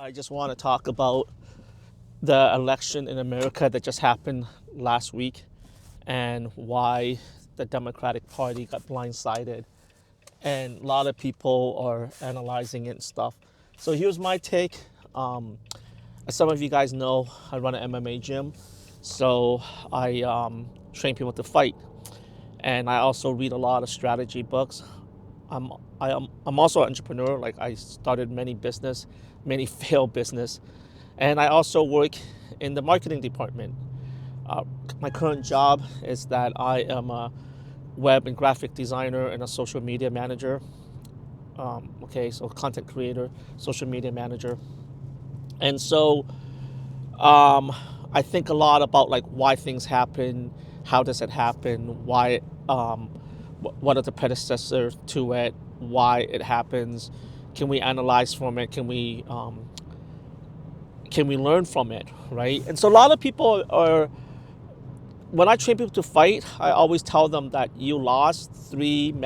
I just want to talk about the election in America that just happened last week and why the Democratic Party got blindsided. And a lot of people are analyzing it and stuff. So here's my take. As some of you guys know, I run an MMA gym. So I train people to fight. And I also read a lot of strategy books. I'm I'm also an entrepreneur. Like I started many failed business, and I also work in the marketing department. Uh, my current job is that I am a web and graphic designer and a social media manager. Okay, so content creator, social media manager, and so um, I think a lot about like why things happen, how does it happen, why, what are the predecessors to it, why it happens, can we analyze from it, can we learn from it, right? And so a lot of people are, when I train people to fight, I always tell them that you lost 3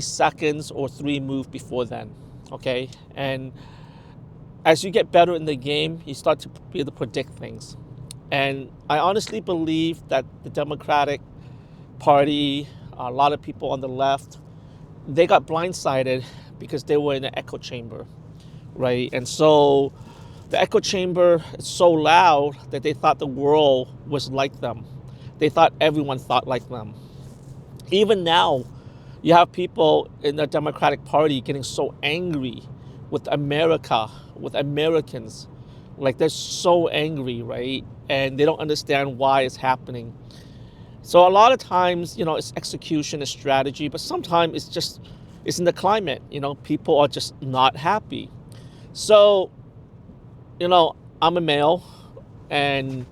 seconds or three moves before then, okay? And as you get better in the game, you start to be able to predict things. And I honestly believe that the Democratic Party, a lot of people on the left, they got blindsided because they were in an echo chamber, right? And so the echo chamber is so loud that they thought the world was like them. They thought everyone thought like them. Even now, you have people in the Democratic Party getting so angry with America, with Americans. Like they're so angry, right? And they don't understand why it's happening. So a lot of times, it's execution, it's strategy, but sometimes it's in the climate. People are just not happy. So, I'm a male, and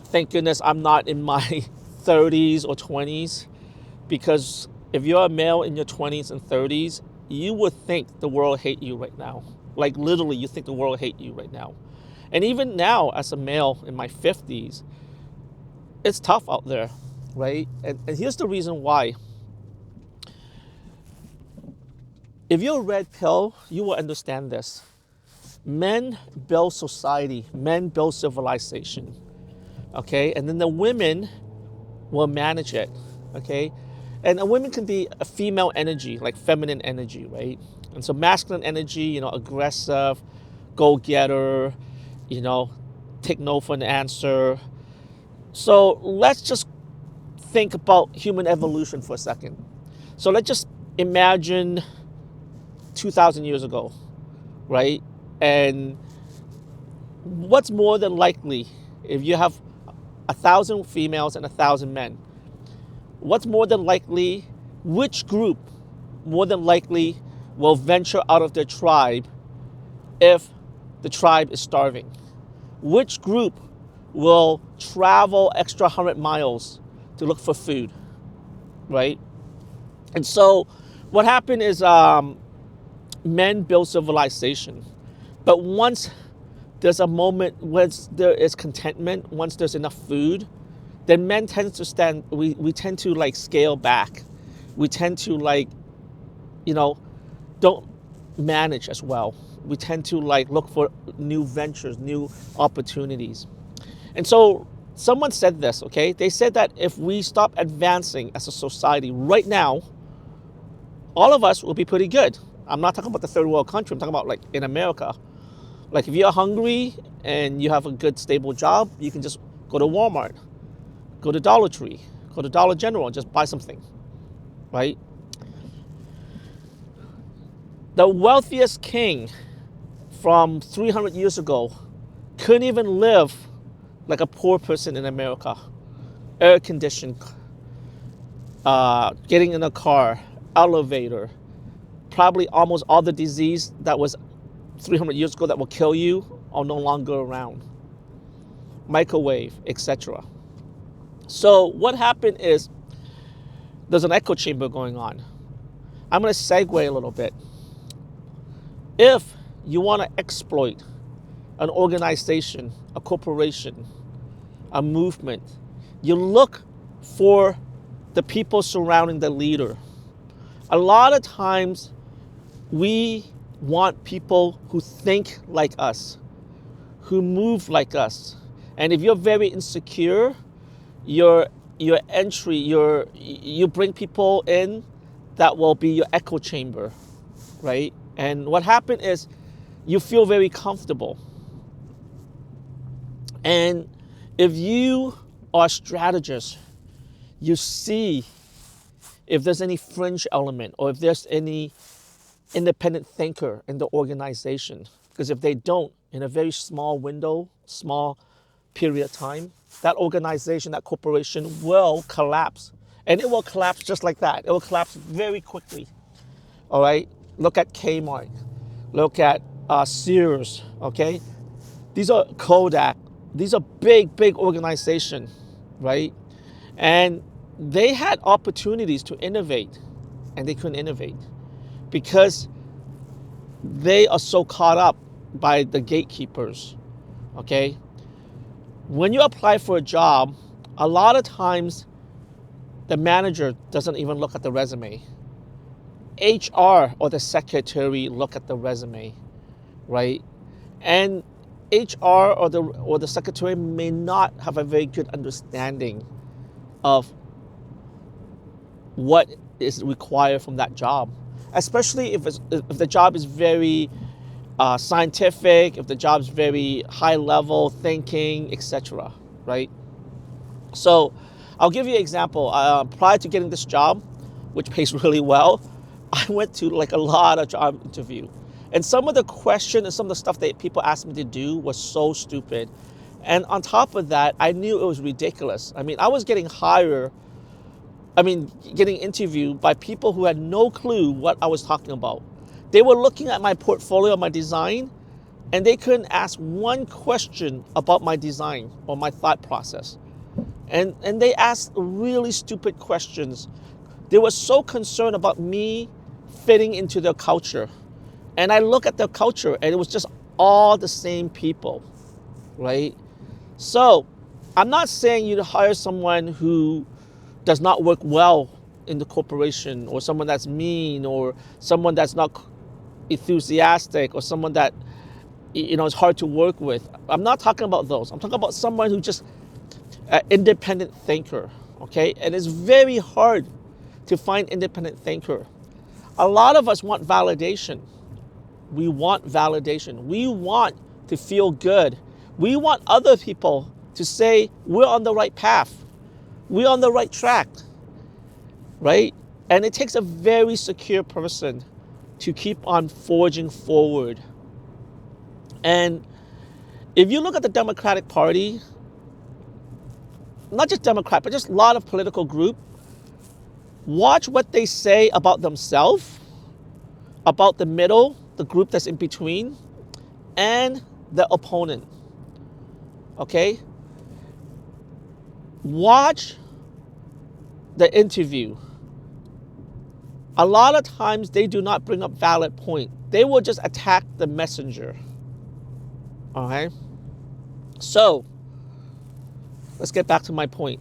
thank goodness I'm not in my 30s or 20s, because if you're a male in your 20s and 30s, you would think the world hate you right now. Like literally, you think the world hate you right now. And even now, as a male in my 50s, it's tough out there, right? And here's the reason why. If you're a red pill, you will understand this. Men build society, men build civilization, okay? And then the women will manage it, okay? And a woman can be a female energy, like feminine energy, right? And so masculine energy, aggressive, go-getter, take no for an answer. So let's just think about human evolution for a second. So let's just imagine 2,000 years ago, right? And what's more than likely if you have 1,000 females and 1,000 men? What's more than likely, which group more than likely will venture out of their tribe if the tribe is starving? Which group will travel extra 100 miles to look for food, right? And so what happened is men build civilization. But once there's a moment, once there is contentment, once there's enough food, then men tend to we tend to like scale back. We tend to don't manage as well. We tend to like look for new ventures, new opportunities. And so someone said this, okay? They said that if we stop advancing as a society right now, all of us will be pretty good. I'm not talking about the third world country. I'm talking about like in America. Like if you're hungry and you have a good stable job, you can just go to Walmart, go to Dollar Tree, go to Dollar General and just buy something, right? The wealthiest king from 300 years ago couldn't even live like a poor person in America. Air conditioned, getting in a car, elevator, probably almost all the disease that was 300 years ago that will kill you are no longer around. Microwave, etc. So what happened is there's an echo chamber going on. I'm going to segue a little bit. If you want to exploit an organization, a corporation, a movement, you look for the people surrounding the leader. A lot of times we want people who think like us, who move like us. And if you're very insecure, your entry, you bring people in that will be your echo chamber, right? And what happened is you feel very comfortable. And if you are a strategist, you see if there's any fringe element or if there's any independent thinker in the organization. Because if they don't, in a very small window, small period of time, that organization, that corporation will collapse. And it will collapse just like that. It will collapse very quickly. All right? Look at Kmart. Look at Sears, okay? These are Kodak. These are big, big organizations, right? And they had opportunities to innovate, and they couldn't innovate because they are so caught up by the gatekeepers, okay? When you apply for a job, a lot of times the manager doesn't even look at the resume. HR or the secretary look at the resume, right? And HR or the secretary may not have a very good understanding of what is required from that job, especially if the job is very scientific, if the job is very high level thinking, etc. Right? So I'll give you an example. Prior to getting this job, which pays really well, I went to like a lot of job interview. And some of the questions and some of the stuff that people asked me to do was so stupid. And on top of that, I knew it was ridiculous. I mean, I was getting getting interviewed by people who had no clue what I was talking about. They were looking at my portfolio, my design, and they couldn't ask one question about my design or my thought process. And they asked really stupid questions. They were so concerned about me fitting into their culture. And I look at their culture and it was just all the same people, right? So I'm not saying you to hire someone who does not work well in the corporation, or someone that's mean, or someone that's not enthusiastic, or someone that is hard to work with. I'm not talking about those. I'm talking about someone who just an independent thinker, okay? And it's very hard to find independent thinker. A lot of us want validation. We want validation. We want to feel good. We want other people to say we're on the right path. We're on the right track, right? And it takes a very secure person to keep on forging forward. And if you look at the Democratic Party, not just Democrat, but just a lot of political group, watch what they say about themselves, about the middle, the group that's in between, and the opponent, okay? Watch the interview. A lot of times they do not bring up valid point. They will just attack the messenger, okay? So, let's get back to my point.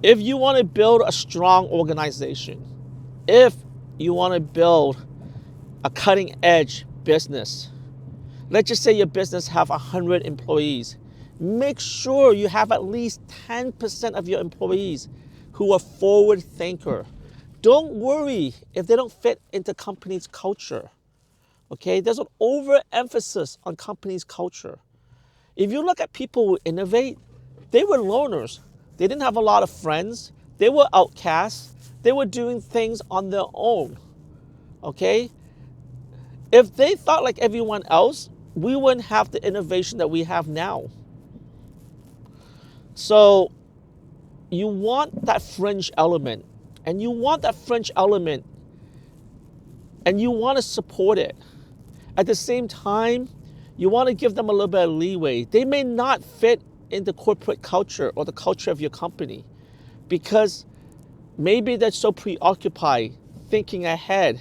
If you want to build a strong organization, if you want to build a cutting edge business, let's just say your business have 100 employees, make sure you have at least 10% of your employees who are forward thinker. Don't worry if they don't fit into company's culture, okay? There's an overemphasis on company's culture. If you look at people who innovate, they were loners. They didn't have a lot of friends. They were outcasts. They were doing things on their own, okay? If they thought like everyone else, we wouldn't have the innovation that we have now. So you want that fringe element, and you want that fringe element, and you want to support it. At the same time, you want to give them a little bit of leeway. They may not fit in the corporate culture or the culture of your company because maybe they're so preoccupied thinking ahead.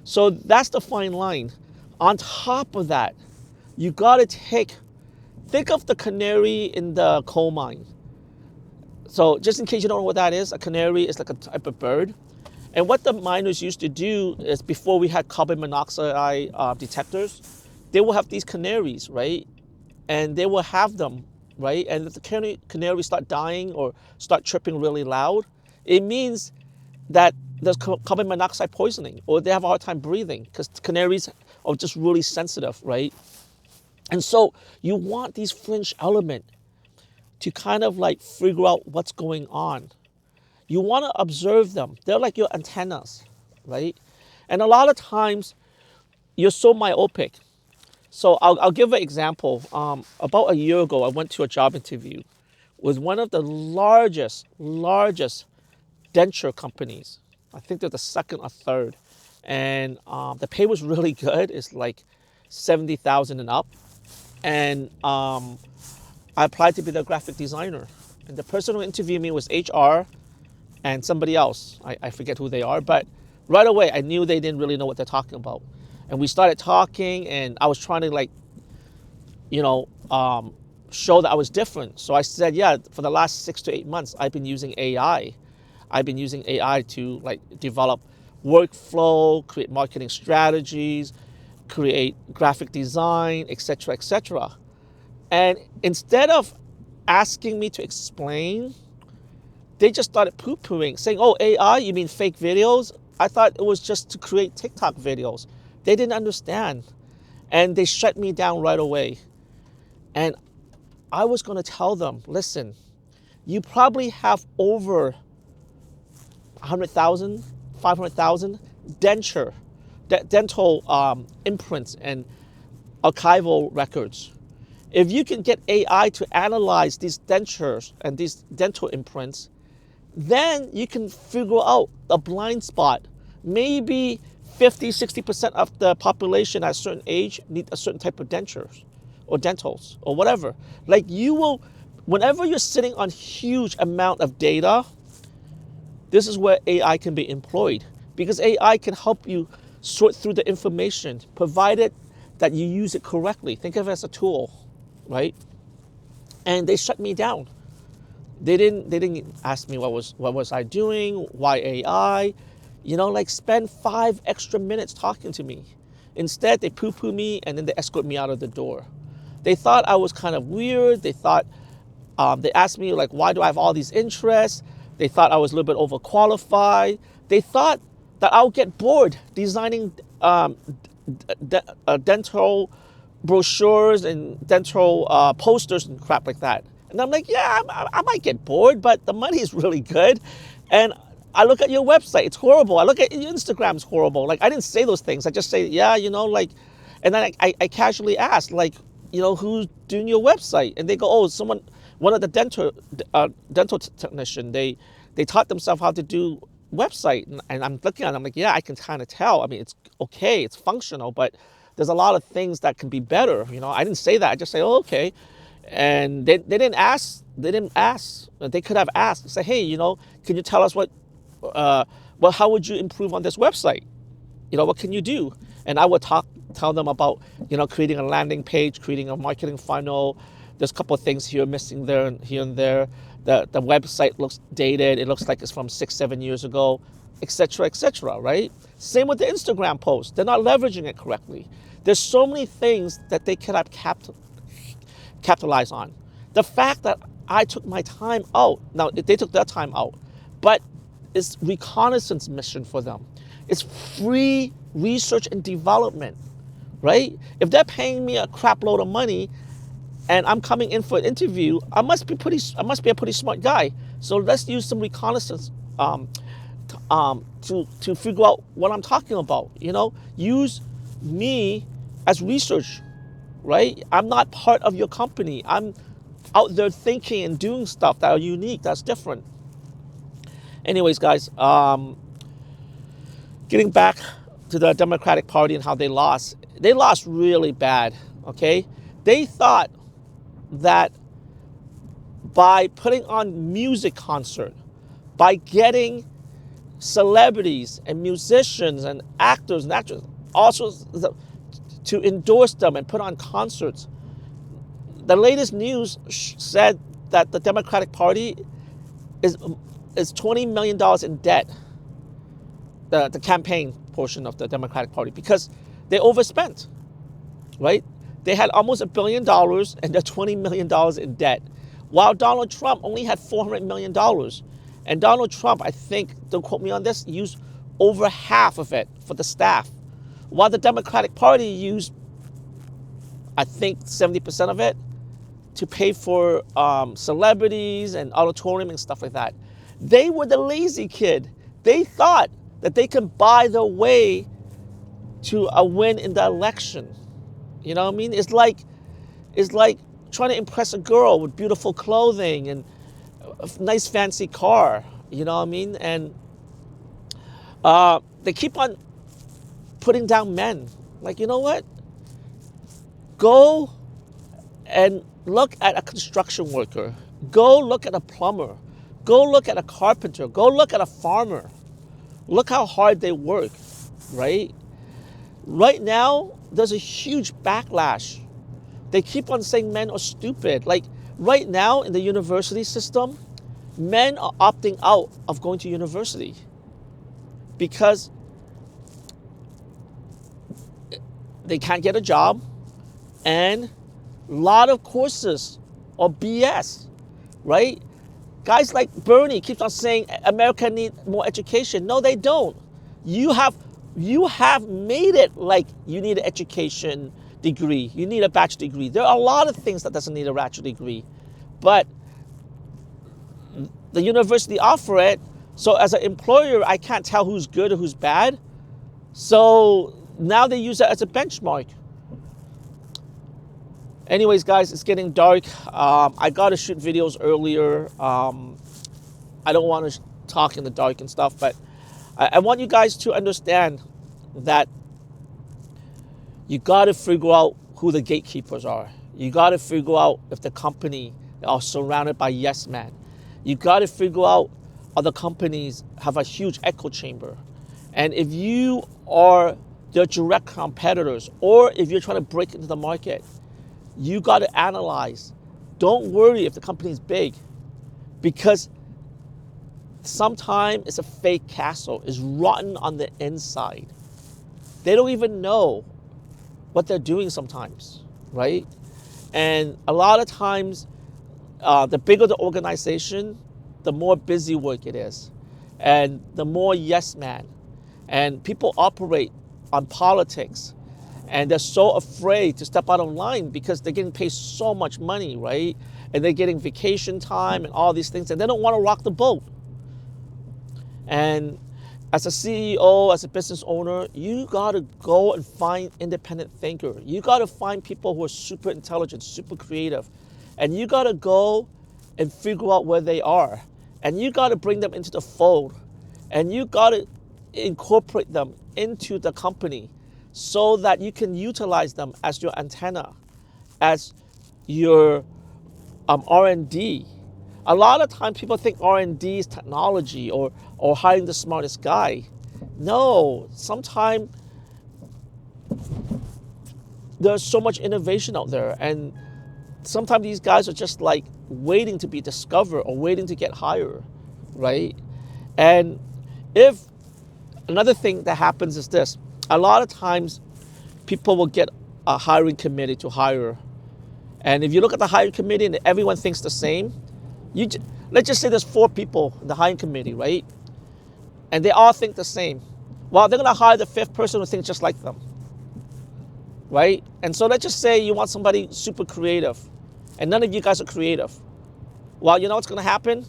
So that's the fine line. On top of that, you got to think of the canary in the coal mine. So just in case you don't know what that is, a canary is like a type of bird. And what the miners used to do is, before we had carbon monoxide detectors, they will have these canaries, right? And they will have them, right? And if the canaries start dying or start chirping really loud, it means that there's carbon monoxide poisoning, or they have a hard time breathing, because canaries are just really sensitive, right? And so you want these fringe element to kind of like figure out what's going on. You want to observe them. They're like your antennas, right? And a lot of times you're so myopic. So I'll give an example. About a year ago, I went to a job interview with one of the largest denture companies. I think they're the second or third. And the pay was really good. It's like 70,000 and up. And I applied to be the graphic designer. And the person who interviewed me was HR and somebody else. I forget who they are, but right away I knew they didn't really know what they're talking about. And we started talking, and I was trying to like, show that I was different. So I said, yeah, for the last 6 to 8 months, I've been using AI. I've been using AI to like develop workflow, create marketing strategies, create graphic design, etc., etc. And instead of asking me to explain, they just started poo-pooing, saying, oh, AI, you mean fake videos? I thought it was just to create TikTok videos. They didn't understand. And they shut me down right away. And I was going to tell them, listen, you probably have over 100,000, 500,000 dental imprints and archival records. If you can get AI to analyze these dentures and these dental imprints, then you can figure out a blind spot. Maybe 50, 60% of the population at a certain age need a certain type of dentures or dentals or whatever. Like you will, whenever you're sitting on huge amount of data, this is where AI can be employed, because AI can help you sort through the information, provided that you use it correctly. Think of it as a tool, right? And they shut me down. They didn't ask me what was I doing, why AI, like spend 5 extra minutes talking to me. Instead, they poo-poo me, and then they escort me out of the door. They thought I was kind of weird. They thought, they asked me like, why do I have all these interests? They thought I was a little bit overqualified. They thought that I'll get bored designing dental brochures and dental posters and crap like that. And I'm like, yeah, I might get bored, but the money is really good. And I look at your website, it's horrible. I look at your Instagram, it's horrible. Like, I didn't say those things. I just say, yeah, like, and then I casually ask, like, who's doing your website? And they go, oh, one of the dental technician, they taught themselves how to do website. And I'm looking at it, I'm like, yeah, I can kind of tell. I mean, it's okay, it's functional, but there's a lot of things that can be better. I didn't say that. I just say, oh, okay. And they didn't ask. They didn't ask. They could have asked. Say, hey, can you tell us how would you improve on this website? What can you do? And I would tell them about, creating a landing page, creating a marketing funnel. There's a couple of things here missing there and here and there. The website looks dated. It looks like it's from 6-7 years ago, etc., right? Same with the Instagram post. They're not leveraging it correctly. There's so many things that they cannot capitalize on. The fact that I took my time out, now they took their time out, but it's reconnaissance mission for them. It's free research and development, right? If they're paying me a crap load of money and I'm coming in for an interview, I must be a pretty smart guy. So let's use some reconnaissance to figure out what I'm talking about. Use me as research, right? I'm not part of your company. I'm out there thinking and doing stuff that are unique, that's different. Anyways, guys, getting back to the Democratic Party and how they lost really bad, okay? They thought that by putting on music concert, by getting celebrities and musicians and actors and actresses also to endorse them and put on concerts. The latest news said that the Democratic Party is $20 million in debt. the campaign portion of the Democratic Party because they overspent, right? They had almost $1 billion and they're $20 million in debt, while Donald Trump only had $400 million. And Donald Trump, I think, don't quote me on this, used over half of it for the staff, while the Democratic Party used, I think, 70% of it to pay for celebrities and auditorium and stuff like that. They were the lazy kid. They thought that they can buy their way to a win in the election. You know what I mean? It's like trying to impress a girl with beautiful clothing and a nice fancy car. You know what I mean? And they keep on putting down men. Like, you know what? Go and look at a construction worker. Go look at a plumber. Go look at a carpenter. Go look at a farmer. Look how hard they work, right? Right now, there's a huge backlash. They keep on saying men are stupid. Like right now in the university system, men are opting out of going to university because they can't get a job and a lot of courses are BS, right? Guys like Bernie keeps on saying America needs more education. No, they don't. You have made it like you need an education degree. You need a bachelor degree. There are a lot of things that doesn't need a bachelor degree, but the university offer it. So as an employer, I can't tell who's good or who's bad. So now they use it as a benchmark. Anyways, guys, it's getting dark. I got to shoot videos earlier. I don't want to talk in the dark and stuff, but I want you guys to understand that you got to figure out who the gatekeepers are. You got to figure out if the company are surrounded by yes men. You got to figure out other companies have a huge echo chamber. And if you are their direct competitors, or if you're trying to break into the market, you got to analyze. Don't worry if the company's big, because sometimes it's a fake castle. It's rotten on the inside. They don't even know what they're doing sometimes, right? And a lot of times, the bigger the organization, the more busy work it is, and the more yes man. And people operate on politics, and they're so afraid to step out of line because they're getting paid so much money, right? And they're getting vacation time and all these things, and they don't want to rock the boat. And as a CEO, as a business owner, you got to go and find independent thinker. You got to find people who are super intelligent, super creative. And you got to go and figure out where they are. And you got to bring them into the fold. And you got to incorporate them into the company so that you can utilize them as your antenna, as your R&D. A lot of times people think R&D is technology or hiring the smartest guy. No, sometimes there's so much innovation out there, and sometimes these guys are just like waiting to be discovered or waiting to get hired, right? And if another thing that happens is this, a lot of times people will get a hiring committee to hire. And if you look at the hiring committee and everyone thinks the same, let's just say there's 4 people in the hiring committee, right? And they all think the same. Well, they're going to hire the 5th person who thinks just like them, right? And so let's just say you want somebody super creative, and none of you guys are creative. Well, you know what's going to happen?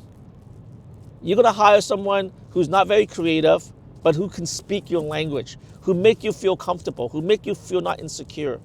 You're going to hire someone who's not very creative, but who can speak your language, who make you feel comfortable, who make you feel not insecure.